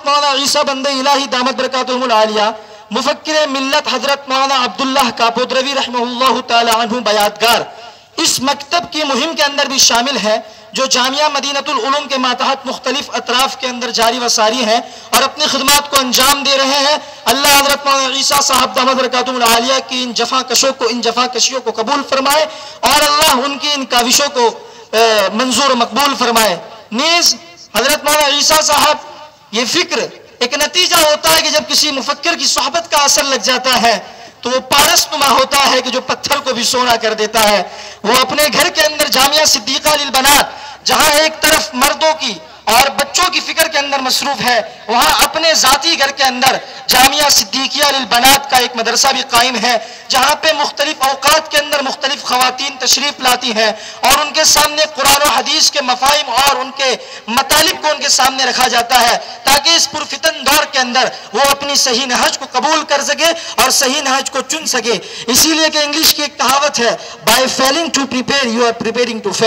मौलाना ईसा बंदे इलाही दामत बरकातुहुल आलिया, मुफक्किर मिल्लत हजरत मौलाना अब्दुल्लाह कापोद्रवी रहमहुल्लाह ताला अन्हु बयातगार इस मकतब की मुहिम के अंदर भी शामिल है, जो जामिया मदीनतुल उलूम के मातहत मुख्तलिफ अतराफ के अंदर जारी व सारी हैं और अपनी खिदमत को अंजाम दे रहे हैं। अल्लाह हजरत मौलाना ईसा साहब दामत बरकातुहुल आलिया की इन जफाकशियों को कबूल फरमाए और अल्लाह उनकी इन काविशों को मंजूर मकबूल फरमाए। नीज हजरत मौलाना ईसा साहब, ये फिक्र एक नतीजा होता है कि जब किसी मुफक्किर की सोहबत का असर लग जाता है तो वो पारसनुमा होता है कि जो पत्थर को भी सोना कर देता है। वो अपने घर के अंदर जामिया सिद्दीका लिल बनात, जहां एक तरफ मर्दों की और बच्चों की फिक्र के अंदर मसरूफ है, वहां अपने जाती घर के अंदर जामिया सिद्दीकिया लिल बनात का एक मदरसा भी कायम है, जहां पे मुख्तलिफ औकात के अंदर मुख्तलिफ खवातीन तशरीफ लाती हैं और उनके सामने कुरान और हदीस के मफाहिम और उनके मतालिब को उनके सामने रखा जाता है, ताकि इस पुरफितन दौर के अंदर वो अपनी सही नहज को कबूल कर सके और सही नहज को चुन सके। इसीलिए कि इंग्लिश की एक कहावत है, by failing to prepare you are preparing to fail.